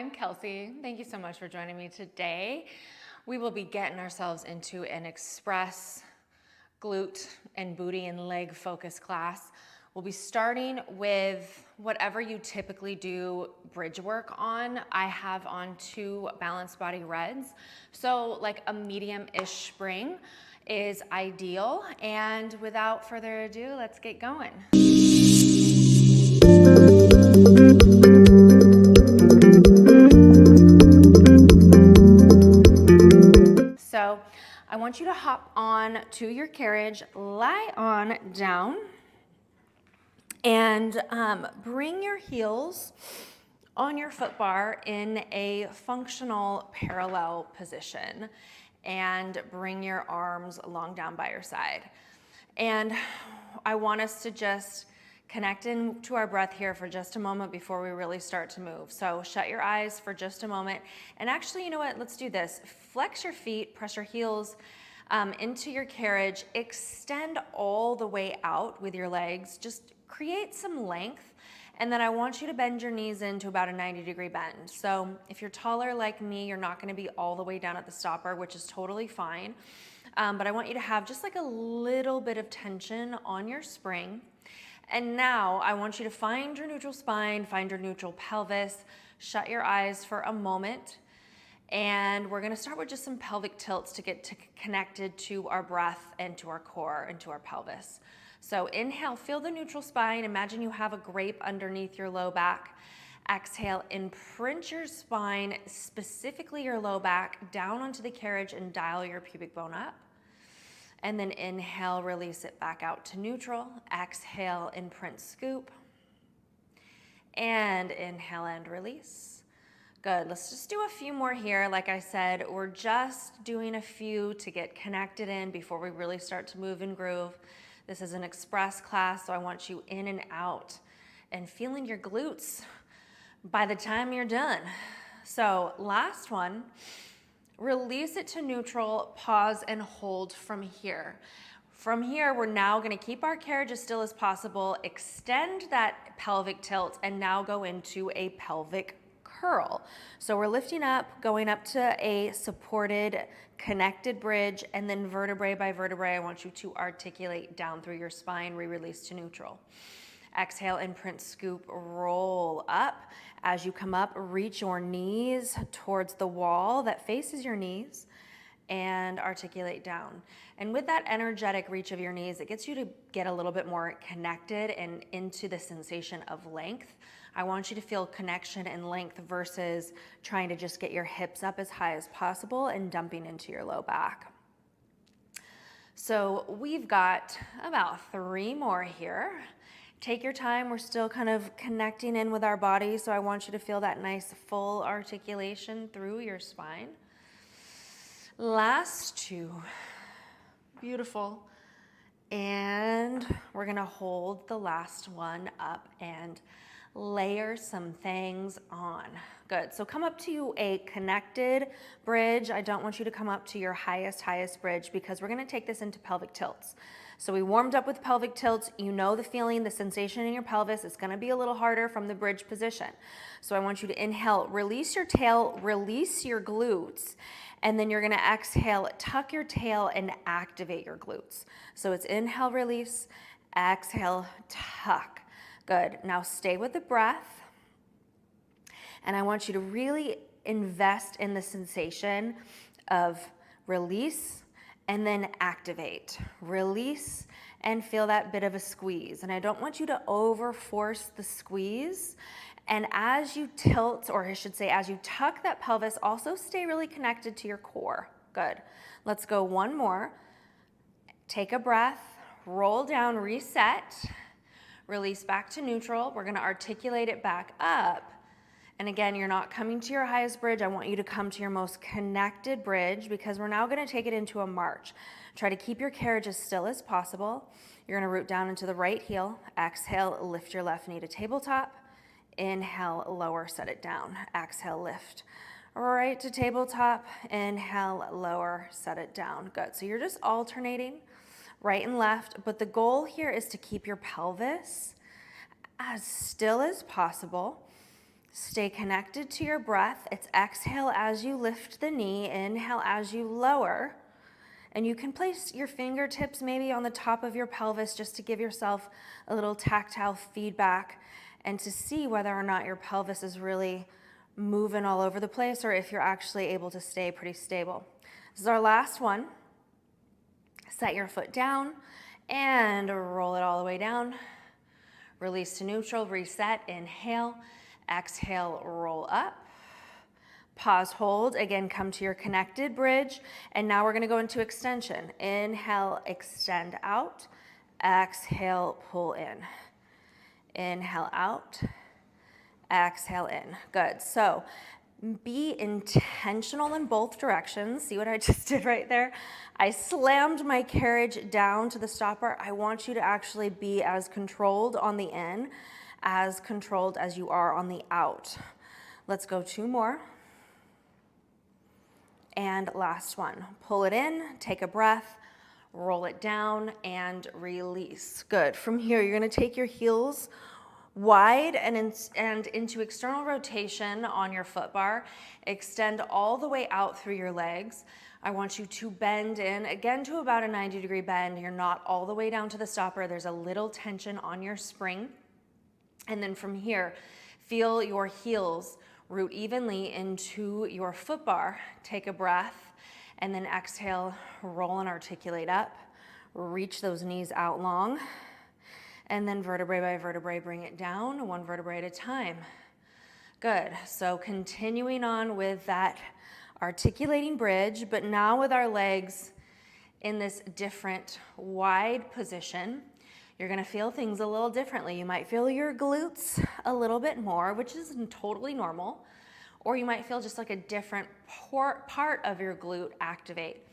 I'm Kelsey. Thank you so much for joining me today. We will be getting ourselves into an express glute and booty and leg focus class. We'll be starting with whatever you typically do bridge work on. I have on 2 balanced body reds. So like a medium-ish spring is ideal. And without further ado, let's get going. So I want you to hop on to your carriage, lie on down, and bring your heels on your foot bar in a functional parallel position, and bring your arms long down by your side. And I want us to just connect into our breath here for just a moment before we really start to move. So shut your eyes for just a moment. And actually, you know what? Let's do this. Flex your feet, press your heels into your carriage. Extend all the way out with your legs. Just create some length. And then I want you to bend your knees into about a 90-degree bend. So if you're taller like me, you're not going to be all the way down at the stopper, which is totally fine. But I want you to have just like a little bit of tension on your spring. And now I want you to find your neutral spine, find your neutral pelvis, shut your eyes for a moment. And we're gonna start with just some pelvic tilts to get connected to our breath and to our core and to our pelvis. So inhale, feel the neutral spine. Imagine you have a grape underneath your low back. Exhale, imprint your spine, specifically your low back, down onto the carriage and dial your pubic bone up. And then inhale, release it back out to neutral. Exhale, imprint, scoop. And inhale and release. Good, let's just do a few more here. Like I said, we're just doing a few to get connected in before we really start to move and groove. This is an express class, so I want you in and out and feeling your glutes by the time you're done. So last one. Release it to neutral, pause and hold from here. From here, we're now gonna keep our carriage as still as possible, extend that pelvic tilt, and now go into a pelvic curl. So we're lifting up, going up to a supported, connected bridge, and then vertebrae by vertebrae, I want you to articulate down through your spine, re-release to neutral. Exhale, imprint, scoop, roll up. As you come up, reach your knees towards the wall that faces your knees and articulate down. And with that energetic reach of your knees, it gets you to get a little bit more connected and into the sensation of length. I want you to feel connection and length versus trying to just get your hips up as high as possible and dumping into your low back. So we've got about 3 more here. Take your time, we're still kind of connecting in with our body, so I want you to feel that nice full articulation through your spine. Last 2, beautiful. And we're gonna hold the last one up and layer some things on. Good, so come up to a connected bridge. I don't want you to come up to your highest bridge because we're gonna take this into pelvic tilts. So we warmed up with pelvic tilts. You know the feeling, the sensation in your pelvis. It's gonna be a little harder from the bridge position. So I want you to inhale, release your tail, release your glutes, and then you're gonna exhale, tuck your tail and activate your glutes. So it's inhale, release, exhale, tuck. Good, now stay with the breath. And I want you to really invest in the sensation of release, and then activate, release, and feel that bit of a squeeze. And I don't want you to overforce the squeeze. And as you tilt, or I should say, as you tuck that pelvis, also stay really connected to your core. Good. Let's go one more. Take a breath, roll down, reset, release back to neutral. We're gonna articulate it back up. And again, you're not coming to your highest bridge. I want you to come to your most connected bridge because we're now gonna take it into a march. Try to keep your carriage as still as possible. You're gonna root down into the right heel. Exhale, lift your left knee to tabletop. Inhale, lower, set it down. Exhale, lift. Right to tabletop. Inhale, lower, set it down. Good, so you're just alternating right and left, but the goal here is to keep your pelvis as still as possible. Stay connected to your breath. It's exhale as you lift the knee, inhale as you lower. And you can place your fingertips maybe on the top of your pelvis just to give yourself a little tactile feedback and to see whether or not your pelvis is really moving all over the place or if you're actually able to stay pretty stable. This is our last one. Set your foot down and roll it all the way down. Release to neutral, reset, inhale, exhale, roll up. Pause, hold, again, come to your connected bridge, and now we're gonna go into extension. Inhale, extend out, exhale, pull in. Inhale out, exhale in. Good, so be intentional in both directions. See what I just did right there? I slammed my carriage down to the stopper. I want you to actually be as controlled on the in, as controlled as you are on the out. Let's go 2 more. And last one, pull it in, take a breath, roll it down, and release. Good. From here, you're gonna take your heels wide and into external rotation on your foot bar. Extend all the way out through your legs. I want you to bend in, again, to about a 90-degree bend. You're not all the way down to the stopper. There's a little tension on your spring. And then from here, feel your heels root evenly into your foot bar. Take a breath and then exhale, roll and articulate up. Reach those knees out long. And then vertebrae by vertebrae, bring it down, 1 vertebrae at a time. Good, so continuing on with that articulating bridge, but now with our legs in this different wide position. You're gonna feel things a little differently. You might feel your glutes a little bit more, which is totally normal, or you might feel just like a different part of your glute activate.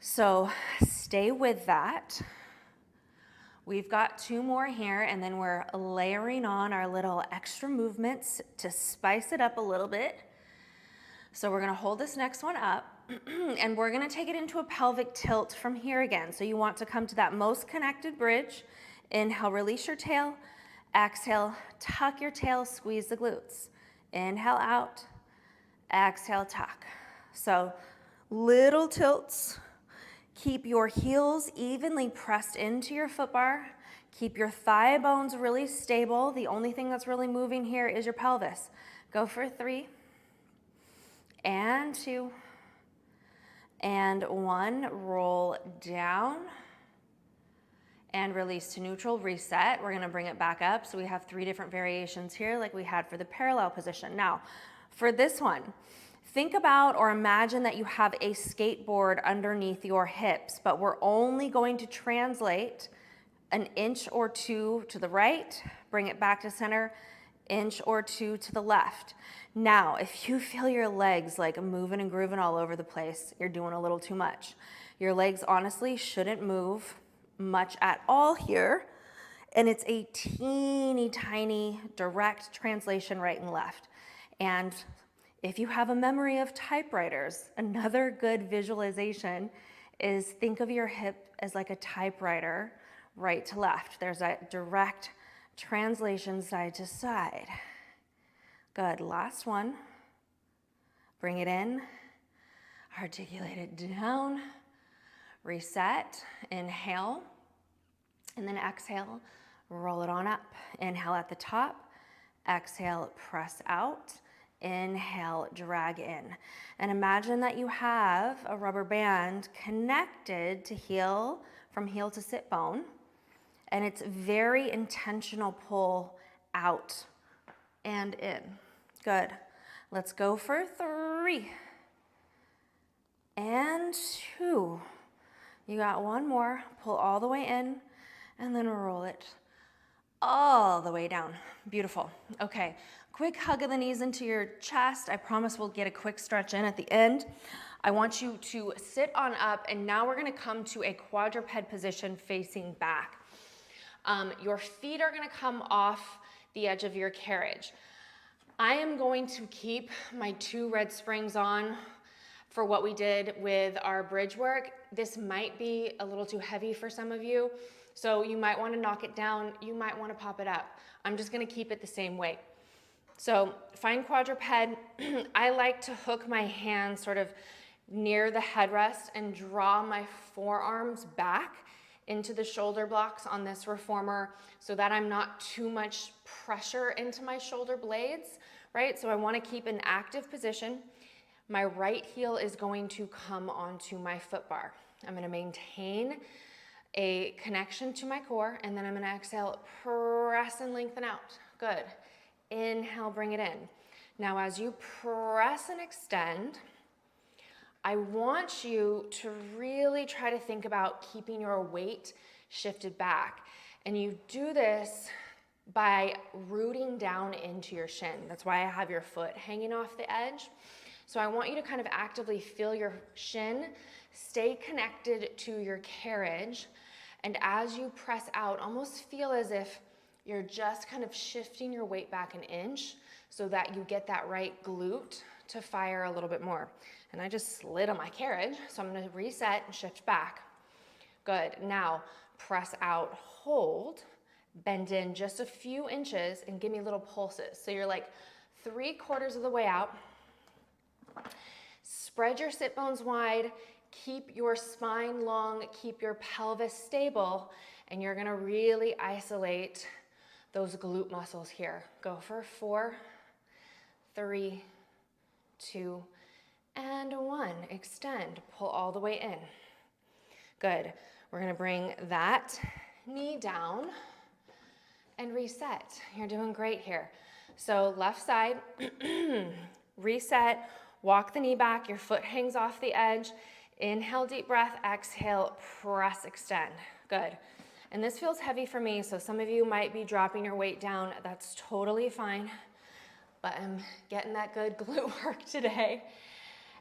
So stay with that. We've got 2 more here, and then we're layering on our little extra movements to spice it up a little bit. So we're gonna hold this next one up, and we're gonna take it into a pelvic tilt from here again. So you want to come to that most connected bridge. Inhale, release your tail. Exhale, tuck your tail, squeeze the glutes. Inhale out, exhale, tuck. So little tilts. Keep your heels evenly pressed into your foot bar. Keep your thigh bones really stable. The only thing that's really moving here is your pelvis. Go for 3, and 2, and 1. Roll down and release to neutral, reset. We're gonna bring it back up. So we have 3 different variations here like we had for the parallel position. Now, for this one, think about or imagine that you have a skateboard underneath your hips, but we're only going to translate an inch or 2 to the right, bring it back to center, inch or 2 to the left. Now, if you feel your legs like moving and grooving all over the place, you're doing a little too much. Your legs honestly shouldn't move much at all here, and it's a teeny tiny direct translation right and left. And if you have a memory of typewriters, another good visualization is think of your hip as like a typewriter, right to left. There's a direct translation side to side. Good, last one. Bring it in, articulate it down, reset, inhale, and then exhale, roll it on up. Inhale at the top, exhale, press out. Inhale, drag in. And imagine that you have a rubber band connected to heel, from heel to sit bone, and it's very intentional pull out and in. Good. Let's go for 3 and 2. You got 1 more. Pull all the way in and then roll it all the way down. Beautiful. Okay. Quick hug of the knees into your chest. I promise we'll get a quick stretch in at the end. I want you to sit on up, and now we're gonna come to a quadruped position facing back. Your feet are gonna come off the edge of your carriage. I am going to keep my 2 red springs on for what we did with our bridge work. This might be a little too heavy for some of you, so you might wanna knock it down, you might wanna pop it up. I'm just gonna keep it the same weight. So find quadruped. I like to hook my hands sort of near the headrest and draw my forearms back into the shoulder blocks on this reformer so that I'm not too much pressure into my shoulder blades, right? So I want to keep an active position. My right heel is going to come onto my foot bar. I'm going to maintain a connection to my core, and then I'm going to exhale, press and lengthen out. Good. Inhale, bring it in. Now as you press and extend, I want you to really try to think about keeping your weight shifted back. And you do this by rooting down into your shin. That's why I have your foot hanging off the edge. So I want you to kind of actively feel your shin, stay connected to your carriage, and as you press out, almost feel as if you're just kind of shifting your weight back an inch so that you get that right glute to fire a little bit more. And I just slid on my carriage, so I'm gonna reset and shift back. Good, now press out, hold, bend in just a few inches and give me little pulses. So you're like 3/4 of the way out. Spread your sit bones wide, keep your spine long, keep your pelvis stable, and you're gonna really isolate those glute muscles here. Go for 4, 3, 2, and 1. Extend, pull all the way in. Good. We're gonna bring that knee down and reset. You're doing great here. So left side, reset, walk the knee back, your foot hangs off the edge. Inhale, deep breath, exhale, press, extend. Good. And this feels heavy for me, so some of you might be dropping your weight down. That's totally fine, but I'm getting that good glute work today.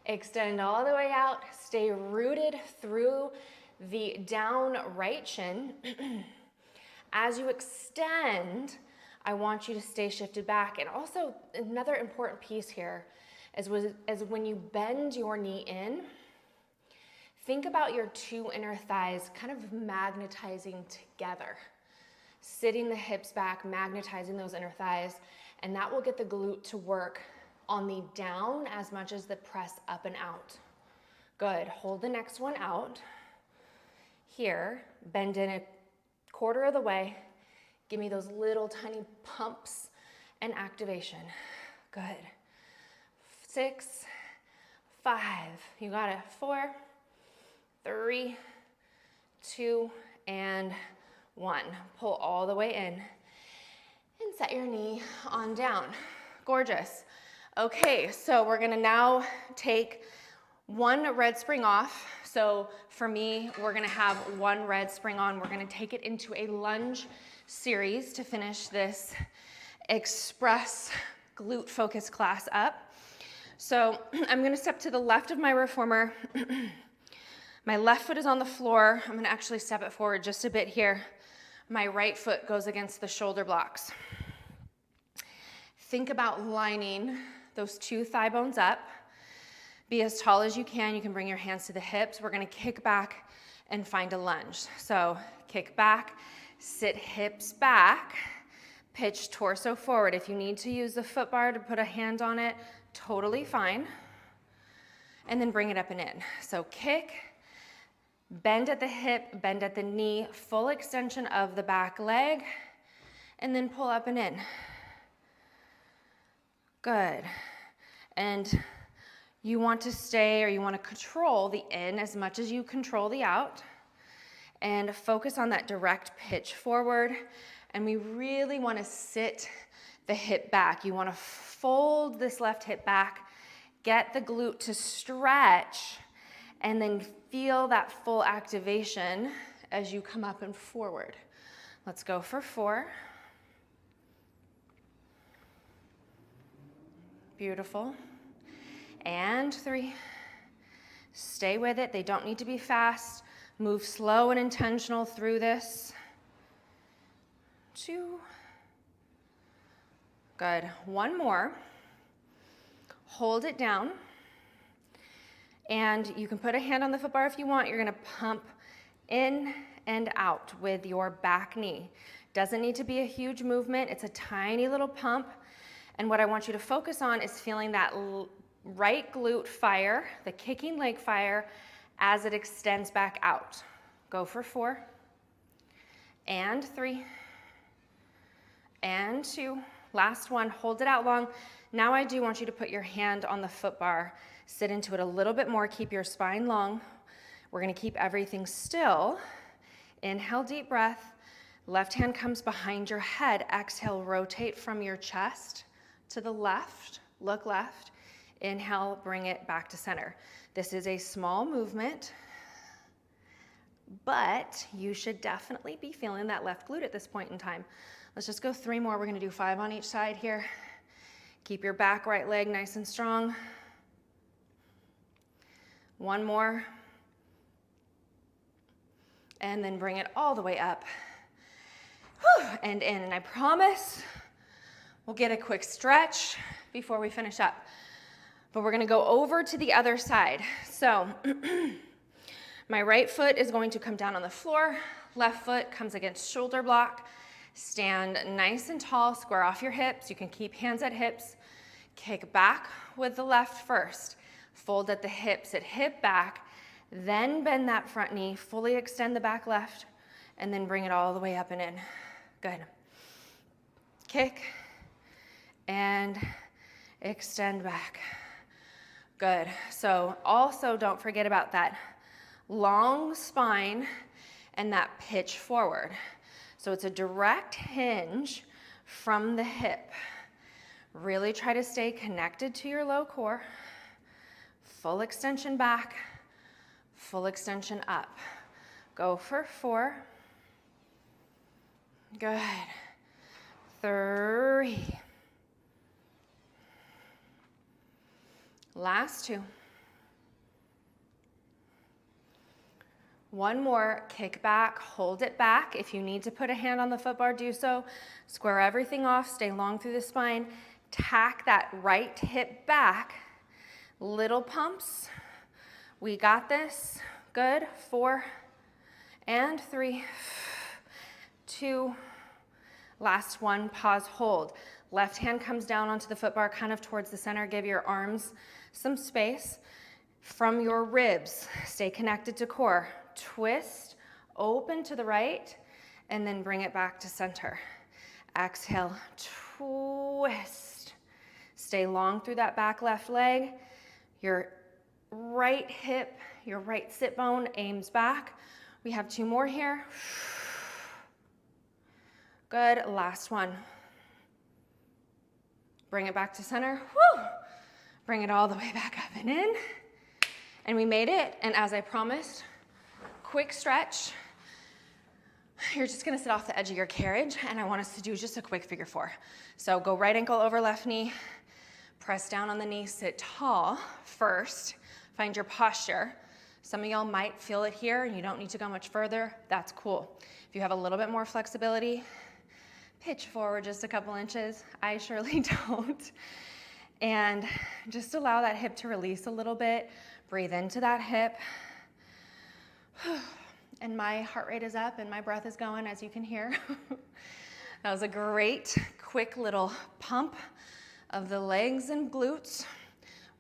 Extend all the way out, stay rooted through the down right shin. As you extend, I want you to stay shifted back. And also another important piece here is when you bend your knee in, think about your 2 inner thighs kind of magnetizing together. Sitting the hips back, magnetizing those inner thighs, and that will get the glute to work on the down as much as the press up and out. Good, hold the next one out. Here, bend in 1/4 of the way. Give me those little tiny pumps and activation. Good. 6, 5, you got it. 4, 3, 2, and 1. Pull all the way in and set your knee on down. Gorgeous. Okay, so we're gonna now take 1 red spring off. So for me, we're gonna have 1 red spring on. We're gonna take it into a lunge series to finish this express glute focus class up. So I'm gonna step to the left of my reformer. My left foot is on the floor. I'm gonna actually step it forward just a bit here. My right foot goes against the shoulder blocks. Think about lining those 2 thigh bones up. Be as tall as you can. You can bring your hands to the hips. We're gonna kick back and find a lunge. So kick back, sit hips back, pitch torso forward. If you need to use the foot bar to put a hand on it, totally fine. And then bring it up and in. So kick, bend at the hip, bend at the knee, full extension of the back leg, and then pull up and in. Good. And you want to stay, or you want to control the in as much as you control the out, and focus on that direct pitch forward. And we really want to sit the hip back. You want to fold this left hip back, get the glute to stretch, and then feel that full activation as you come up and forward. Let's go for 4. Beautiful. And 3. Stay with it. They don't need to be fast. Move slow and intentional through this. 2. Good. 1 more. Hold it down. And you can put a hand on the foot bar if you want. You're gonna pump in and out with your back knee. Doesn't need to be a huge movement. It's a tiny little pump. And what I want you to focus on is feeling that right glute fire, the kicking leg fire, as it extends back out. Go for 4, and 3, and 2. Last one, hold it out long. Now I do want you to put your hand on the foot bar, sit into it a little bit more, keep your spine long. We're gonna keep everything still. Inhale, deep breath. Left hand comes behind your head. Exhale, rotate from your chest to the left, look left. Inhale, bring it back to center. This is a small movement, but you should definitely be feeling that left glute at this point in time. Let's just go 3 more. We're gonna do 5 on each side here. Keep your back right leg nice and strong. 1 more. And then bring it all the way up. Whew, and in, and I promise we'll get a quick stretch before we finish up. But we're gonna go over to the other side. So my right foot is going to come down on the floor, left foot comes against shoulder block. Stand nice and tall, square off your hips. You can keep hands at hips. Kick back with the left first. Fold at the hips, hip back, then bend that front knee, fully extend the back left, and then bring it all the way up and in. Good. Kick and extend back. Good. So also don't forget about that long spine and that pitch forward. So it's a direct hinge from the hip. Really try to stay connected to your low core. Full extension back, full extension up. Go for 4. Good. 3. Last 2. 1 more, kick back, hold it back. If you need to put a hand on the foot bar, do so. Square everything off, stay long through the spine. Tack that right hip back. Little pumps. We got this. Good. 4 and 3, 2. Last 1, pause, hold. Left hand comes down onto the foot bar, kind of towards the center. Give your arms some space. From your ribs, stay connected to core. Twist, open to the right, and then bring it back to center. Exhale, twist. Stay long through that back left leg. Your right hip, your right sit bone aims back. We have 2 more here. Good, last one. Bring it back to center. Woo! Bring it all the way back up and in. And we made it, and as I promised, quick stretch. You're just gonna sit off the edge of your carriage, and I want us to do just a quick figure 4. So go right ankle over left knee, press down on the knee, sit tall first, find your posture. Some of y'all might feel it here, and you don't need to go much further. That's cool. If you have a little bit more flexibility, pitch forward just a couple inches. I surely don't. And just allow that hip to release a little bit. Breathe into that hip. And my heart rate is up and my breath is going, as you can hear. That was a great, quick little pump of the legs and glutes.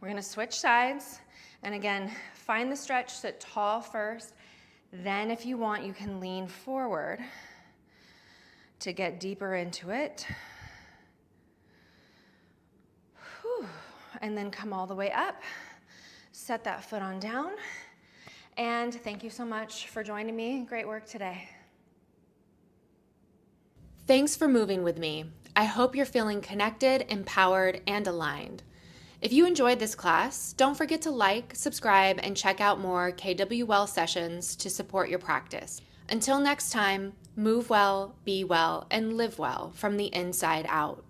We're gonna switch sides. And again, find the stretch, sit tall first. Then if you want, you can lean forward to get deeper into it. Whew. And then come all the way up. Set that foot on down. And thank you so much for joining me. Great work today. Thanks for moving with me. I hope you're feeling connected, empowered, and aligned. If you enjoyed this class, don't forget to like, subscribe, and check out more KWL sessions to support your practice. Until next time, move well, be well, and live well from the inside out.